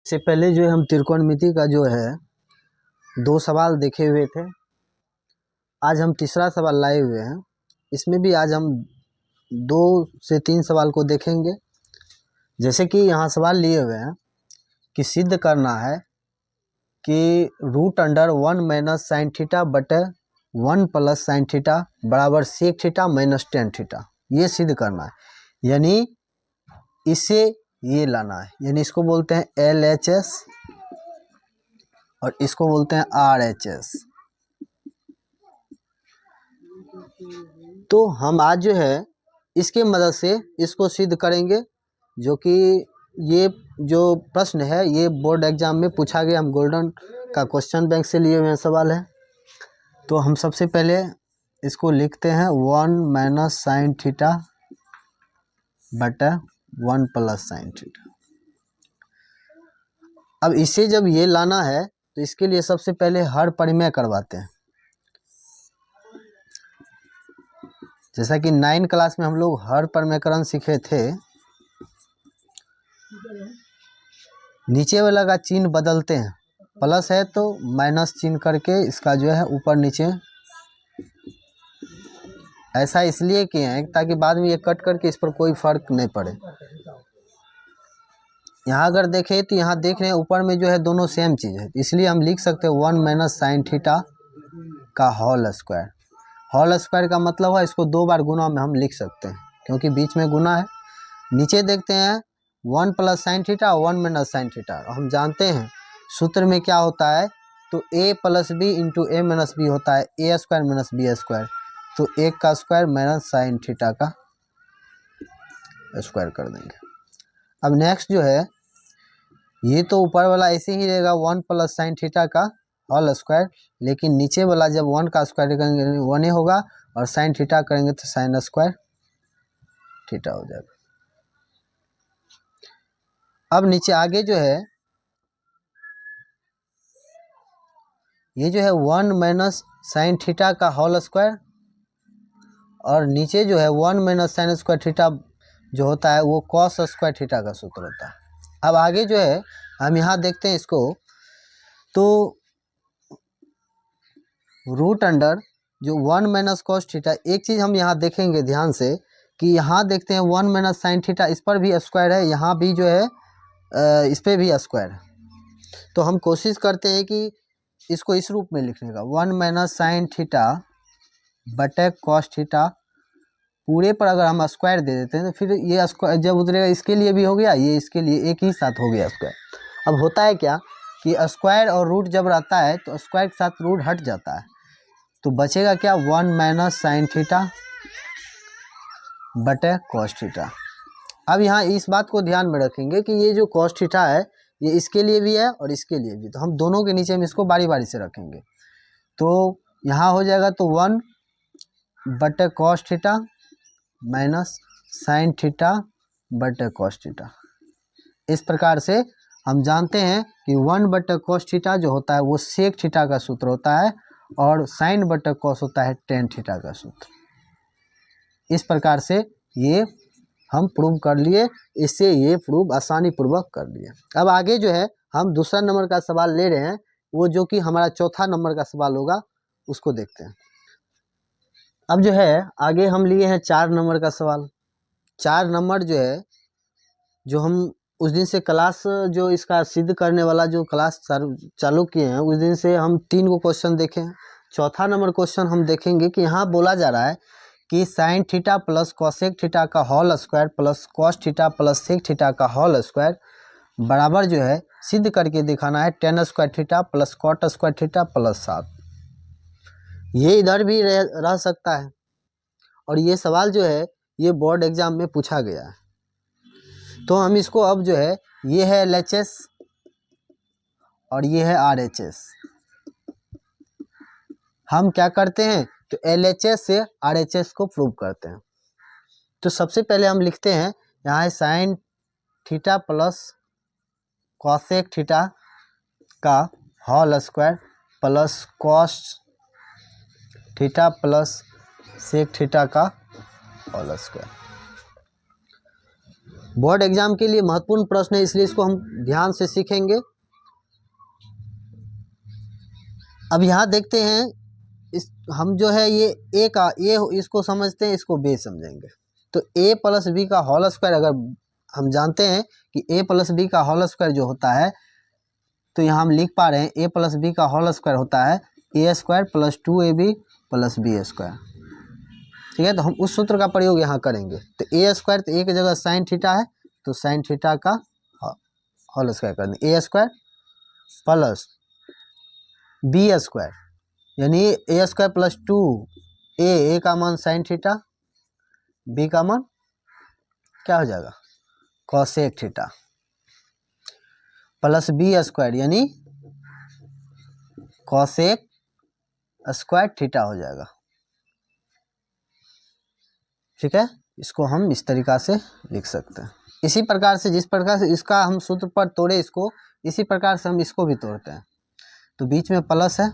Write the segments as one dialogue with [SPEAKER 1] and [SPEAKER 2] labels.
[SPEAKER 1] इससे पहले जो है हम त्रिकोणमिति का जो है 2 सवाल देखे हुए थे। आज हम तीसरा सवाल लाए हुए हैं। इसमें भी आज हम 2 से 3 सवाल को देखेंगे। जैसे कि यहाँ सवाल लिए हुए हैं कि सिद्ध करना है कि root under 1 minus sine theta बटे 1 प्लस साइन थीटा बराबर sec theta minus tan theta, ये सिद्ध करना है। यानी इसे ये लाना है, यानी इसको बोलते हैं LHS और इसको बोलते हैं RHS। तो हम आज जो है इसके मदद से इसको सिद्ध करेंगे, जो कि ये जो प्रश्न है ये बोर्ड एग्जाम में पूछा गया। हम गोल्डन का क्वेश्चन बैंक से लिए हुए सवाल है। तो हम सबसे पहले इसको लिखते हैं 1 माइनस साइन थीटा बटा 1 प्लस साइन थीटा। अब इसे जब ये लाना है तो इसके लिए सबसे पहले हर परिमेय करवाते हैं। जैसा कि 9 क्लास में हम लोग हर परिमेयकरण सीखे थे। नीचे वाला का चिन्ह बदलते हैं, प्लस है तो माइनस चिन्ह करके इसका जो है ऊपर नीचे ऐसा इसलिए किए हैं ताकि बाद में ये कट करके इस पर कोई फर्क नहीं पड़े। यहाँ अगर देखें तो यहाँ देख रहे हैं ऊपर में जो है दोनों सेम चीज़ है, इसलिए हम लिख सकते हैं 1 माइनस साइन थीटा का होल स्क्वायर। होल स्क्वायर का मतलब है इसको 2 बार गुना में हम लिख सकते हैं क्योंकि बीच में गुना है। नीचे देखते हैं 1 plus sine theta 1 minus sine theta. हम जानते हैं सूत्र में क्या होता है, तो a plus B into A minus B होता है, A square minus B square. तो 1 का स्क्वायर माइनस साइन थीटा का स्क्वायर कर देंगे। अब नेक्स्ट जो है ये तो ऊपर वाला ऐसे ही रहेगा 1 प्लस साइन थीटा का होल स्क्वायर, लेकिन नीचे वाला जब 1 का स्क्वायर करेंगे 1 ही होगा और साइन थीटा करेंगे तो साइन स्क्वायर थीटा हो जाएगा। अब नीचे आगे जो है ये जो है 1 माइनस साइन थीटा का होल स्क्वायर और नीचे जो है 1 माइनस साइन स्क्वायर थीटा जो होता है वो कॉस स्क्वायर थीटा का सूत्र होता है। अब आगे जो है हम यहाँ देखते हैं इसको, तो रूट अंडर जो 1 माइनस कॉस थीटा, एक चीज़ हम यहाँ देखेंगे ध्यान से कि यहाँ देखते हैं 1 माइनस साइन थीटा, इस पर भी स्क्वायर है, यहाँ भी जो है इस पर भी स्क्वायर है। तो हम कोशिश करते हैं कि इसको इस रूप में लिखने का 1 माइनस साइन थीटा बटे कॉस थीटा पूरे पर अगर हम स्क्वायर दे देते हैं तो फिर ये स्क्वायर जब उतरेगा इसके लिए भी हो गया, ये इसके लिए एक ही साथ हो गया स्क्वायर। अब होता है क्या कि स्क्वायर और रूट जब रहता है तो स्क्वायर के साथ रूट हट जाता है, तो बचेगा क्या 1 माइनस साइन थीटा बटे कॉस थीटा। अब यहाँ इस बात को ध्यान में रखेंगे कि ये जो कॉस थीटा है ये इसके लिए भी है और इसके लिए भी, तो हम दोनों के नीचे में इसको बारी बारी से रखेंगे। तो यहाँ हो जाएगा तो 1 बटे cos theta minus sine theta बटे कॉस थीटा। इस प्रकार से हम जानते हैं कि 1 बटे कॉस थीटा जो होता है वो सेक थीटा का सूत्र होता है और साइन बटे कॉस होता है टेन थीटा का सूत्र। इस प्रकार से ये हम प्रूव कर लिए, इससे ये प्रूव आसानी पूर्वक कर लिए। अब आगे जो है हम दूसरा नंबर का सवाल ले रहे हैं, वो जो कि हमारा चौथा नंबर का सवाल होगा, उसको देखते हैं। अब जो है आगे हम लिए हैं 4 नंबर का सवाल। 4 नंबर जो है जो हम उस दिन से क्लास जो इसका सिद्ध करने वाला जो क्लास चालू किए हैं उस दिन से हम 3 को क्वेश्चन देखे हैं। चौथा नंबर क्वेश्चन हम देखेंगे कि यहाँ बोला जा रहा है कि sine theta plus cosec theta का whole square plus cos theta plus sec theta का होल स्क्वायर बराबर जो है सिद्ध करके दिखाना है tan square theta plus cot square theta plus 7। ये इधर भी रह सकता है और ये सवाल जो है ये बोर्ड एग्जाम में पूछा गया है। तो हम इसको अब जो है ये है LHS और ये है RHS। हम क्या करते हैं तो LHS से RHS को प्रूव करते हैं। तो सबसे पहले हम लिखते हैं यहाँ है sine theta plus cosec theta का whole square plus cos theta plus sec theta का होल स्क्वायर। बोर्ड एग्जाम के लिए महत्वपूर्ण प्रश्न है, इसलिए इसको हम ध्यान से सीखेंगे। अब यहाँ देखते हैं, इस हम जो है ये ए का ए इसको समझते हैं, इसको बी समझेंगे। तो ए प्लस बी का होल स्क्वायर, अगर हम जानते हैं कि ए प्लस बी का होल स्क्वायर जो होता है, तो यहाँ हम लिख पा रहे हैं ए प्लस बी का होल स्क्वायर होता है A square plus 2ab plus B square. ठीक है, तो हम उस सूत्र का प्रयोग यहाँ करेंगे। तो ए स्क्वायर, तो ए की जगह साइन थीटा है, तो साइन थीटा का होल स्क्वायर कर देंगे। ए स्क्वायर प्लस बी स्क्वायर, यानी ए स्क्वायर प्लस 2 ए का मान साइन थीटा, बी का मान क्या हो जाएगा cosec theta, plus B square यानी कॉसेक स्क्वायर थीटा हो जाएगा। ठीक है, इसको हम इस तरीका से लिख सकते हैं। इसी प्रकार से, जिस प्रकार से इसका हम सूत्र पर तोड़े इसको, इसी प्रकार से हम इसको भी तोड़ते हैं। तो बीच में प्लस है,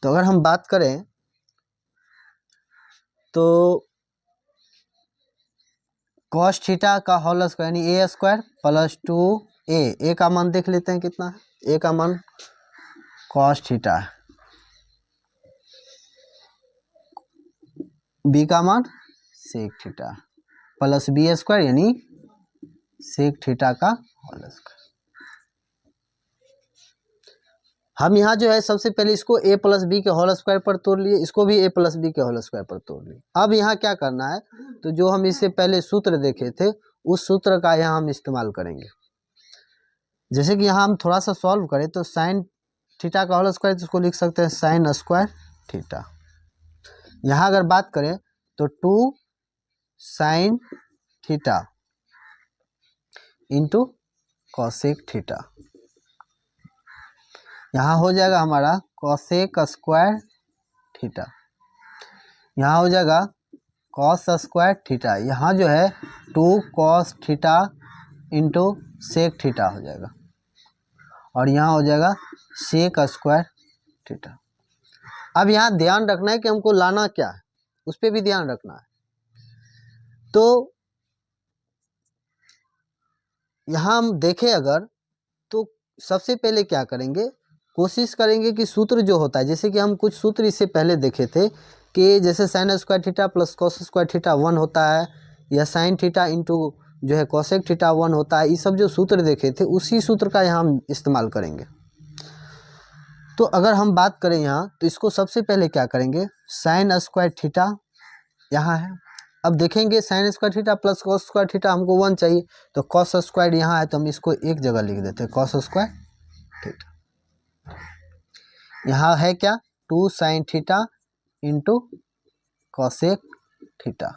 [SPEAKER 1] तो अगर हम बात करें तो कॉस थीटा का होल स्क्वायर यानी ए स्क्वायर प्लस 2a, का मान देख लेते हैं कितना है। ए का मान कॉस थीटा है, बी का मान sec theta plus B square यानी सेक थीटा का होल स्क्वायर। हम यहाँ जो है सबसे पहले इसको a प्लस बी के होल स्क्वायर पर तोड़ लिए, इसको भी a प्लस बी के होल स्क्वायर पर तोड़ लिए। अब यहाँ क्या करना है, तो जो हम इससे पहले सूत्र देखे थे उस सूत्र का यहाँ हम इस्तेमाल करेंगे। जैसे कि यहाँ हम थोड़ा सा सॉल्व करें तो साइन थीटा का होल स्क्वायर, इसको लिख सकते हैं साइन स्क्वायर थीटा। यहाँ अगर बात करें तो 2 sign theta into cosec theta, यहाँ हो जाएगा हमारा कॉसेक स्क्वायर थीटा, यहाँ हो जाएगा कॉस स्क्वायर थीटा, यहाँ जो है 2 cos theta into sec theta हो जाएगा, और यहाँ हो जाएगा सेक स्क्वायर थीटा। अब यहाँ ध्यान रखना है कि हमको लाना क्या है, उस पर भी ध्यान रखना है। तो यहाँ हम देखें अगर, तो सबसे पहले क्या करेंगे, कोशिश करेंगे कि सूत्र जो होता है, जैसे कि हम कुछ सूत्र इससे पहले देखे थे कि जैसे sine square theta plus cos square theta 1 होता है, या साइन थीटा इंटू जो है कॉसेक थीटा 1 होता है। ये सब जो सूत्र देखे थे उसी सूत्र का यहाँ हम इस्तेमाल करेंगे। तो अगर हम बात करें यहाँ, तो इसको सबसे पहले क्या करेंगे, साइन स्क्वायर थीटा यहाँ है। अब देखेंगे sine square theta plus cos square theta हमको 1 चाहिए, तो कॉस स्क्वायर यहाँ है, तो हम इसको एक जगह लिख देते हैं कॉस स्क्वायर थीटा। यहाँ है क्या 2 sign theta into cosec theta.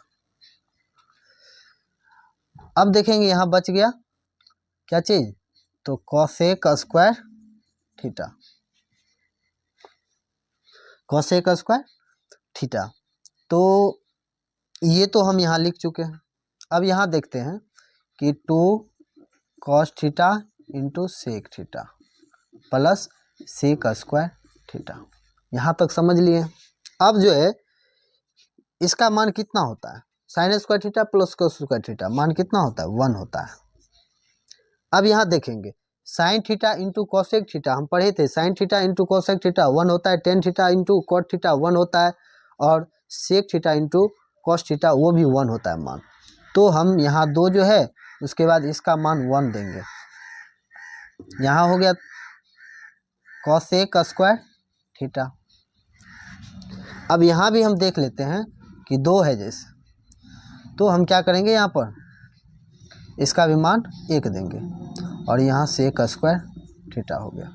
[SPEAKER 1] अब देखेंगे यहाँ बच गया क्या चीज, तो cosec square theta, cosec square theta. तो ये तो हम यहाँ लिख चुके हैं। अब यहाँ देखते हैं कि 2 cos theta into sec theta plus sec square theta, यहाँ तक समझ लिए। अब जो है इसका मान कितना होता है, sine square theta plus cos square theta मान कितना होता है, 1 होता है। अब यहाँ देखेंगे sine theta into cosec theta हम पढ़े थे, sine theta into cosec theta 1 होता है, tan theta into cot theta 1 होता है, और sec theta into cos theta वो भी 1 होता है मान। तो हम यहाँ 2 जो है उसके बाद इसका मान 1 देंगे। यहाँ हो गया कॉसेक स्क्वायर थीटा। अब यहाँ भी हम देख लेते हैं कि 2 है जैसे, तो हम क्या करेंगे, यहाँ पर इसका भी मान 1 देंगे, और यहाँ सेक स्क्वायर थीटा हो गया।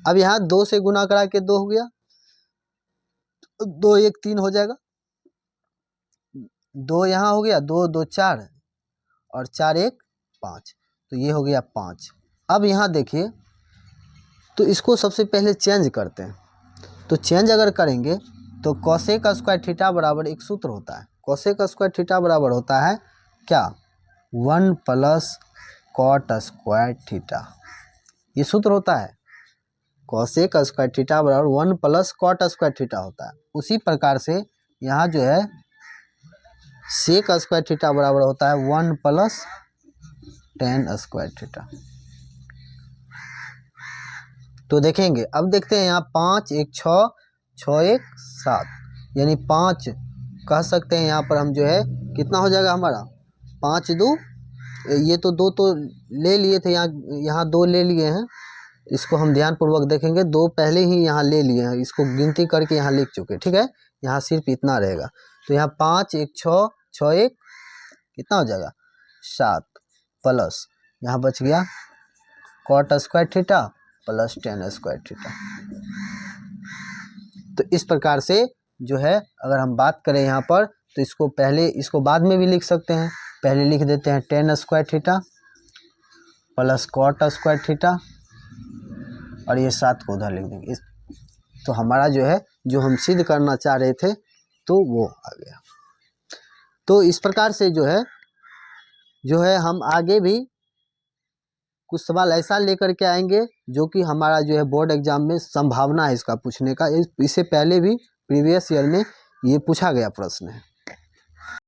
[SPEAKER 1] अब यहाँ 2 से गुना करा के 2 हो गया, 2 1 3 हो जाएगा, 2 यहाँ हो गया, 2 2 4 और 4 1 5, तो ये हो गया 5। अब यहाँ देखिए, तो इसको सबसे पहले चेंज करते हैं। तो चेंज अगर करेंगे तो कॉसेक स्क्वायर थीटा बराबर एक सूत्र होता है, कॉसेक स्क्वायर थीटा बराबर होता है क्या, 1 प्लस कॉट स्क्वायर थीटा, ये सूत्र होता है। कॉसेक स्क्वायर थीटा बराबर 1 प्लस कॉट स्क्वायर थीटा होता है। उसी प्रकार से यहाँ जो है सेक स्क्वायर थीटा बराबर होता है 1 प्लस टेन स्क्वायर थीटा। तो देखेंगे, अब देखते हैं यहाँ 5 1 6 6 1 7, यानी 5 कह सकते हैं यहाँ पर हम जो है कितना हो जाएगा हमारा 5 2, ये तो 2 तो ले लिए थे, यहाँ 2 ले लिए हैं, इसको हम ध्यानपूर्वक देखेंगे, 2 पहले ही यहाँ ले लिए हैं, इसको गिनती करके यहाँ लिख चुके, ठीक है। यहाँ सिर्फ इतना रहेगा, तो यहाँ 5 1 6 6 1 कितना हो जाएगा 7 प्लस यहाँ बच गया cot square theta plus tan square theta. तो इस प्रकार से जो है अगर हम बात करें यहाँ पर, तो इसको पहले, इसको बाद में भी लिख सकते हैं, पहले लिख देते हैं tan square theta plus cot square theta, और ये 7 को उधर लिख देंगे। तो हमारा जो है, जो हम सिद्ध करना चाह रहे थे तो वो आ गया। तो इस प्रकार से जो है हम आगे भी कुछ सवाल ऐसा लेकर के आएंगे जो कि हमारा जो है बोर्ड एग्जाम में संभावना है इसका पूछने का। इससे पहले भी प्रीवियस ईयर में ये पूछा गया प्रश्न है।